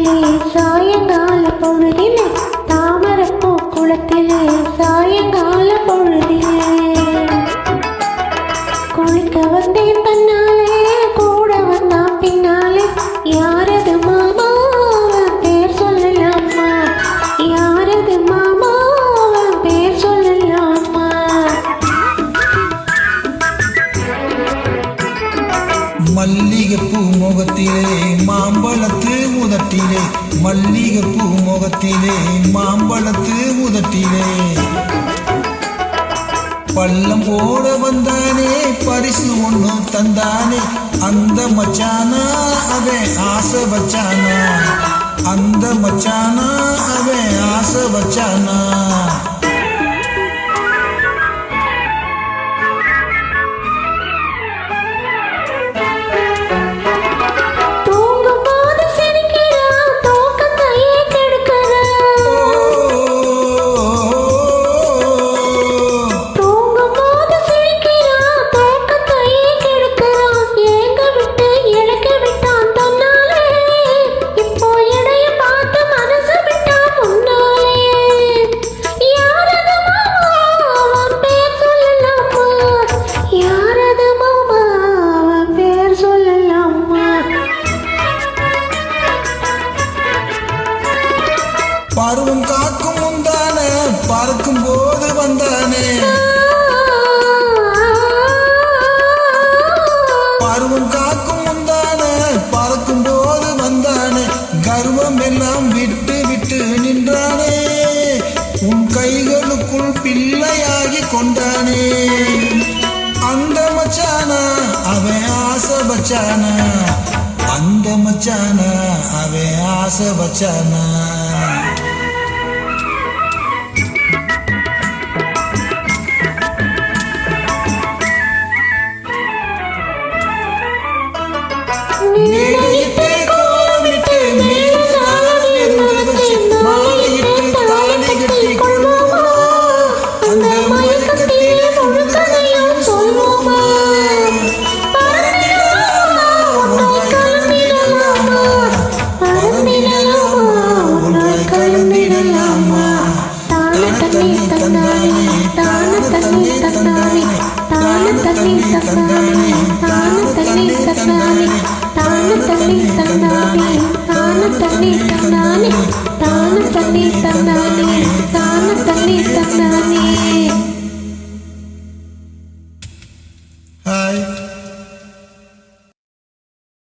சாயங்கால பொழுதிலே தாமரப்பூ குளத்திலே சாயங்கால பொழுதிலே குளிக்க வந்தேன் தன்னாலே கூட வந்தான் பின்னாலே யாரது மாமா பேர் சொல்லலாமா யாரது மாமா பேர் சொல்லலாமா மல்லிகைப்பூ முகத்திலே மாம்பழத்து உதட்டிலே மல்லிகைப்பூ முகத்திலே மாம்பழத்து உதட்டிலே பள்ளம் போட வந்தானே பரிசு ஒண்ணு தந்தானே அந்த மச்சானா அவன் ஆசை வச்சானா அந்த மச்சானா அவன் ஆசை வச்சானா பருவம் காக்கும் முந்தானே பறக்கும் போது வந்தானே பருவம் காக்கும் முந்தானே பறக்கும் போது வந்தானே கர்வம் எல்லாம் விட்டு விட்டு நின்றானே உன் கைகளுக்குள் பிள்ளையாகி கொண்டானே அந்த மச்சானா அவன் ஆசை வச்சானா அந்த மச்சானா அவன் ஆசை வச்சானா நீடிட்டு கோலமிட்டு மேலான விருந்து வச்சு மாலையிட்டு தாலி கட்டி கொள்வோமா அந்த மயக்கத்திலே முழுக்கதையும் சொல்வோமா பறந்திடலாமா ஒன்றாய் கலந்திடலாமா பறந்திடலாமா ஒன்றாய் கலந்திடலாமா தான தண்ணி தந்தானே தான தண்ணி தந்தானே தான தண்ணி தந்தானே தான தண்ணி தந்தானே தான தண்ணி தந்தானே தான தண்ணி தந்தானே தான தண்ணி தந்தானே தான தண்ணி தந்தானே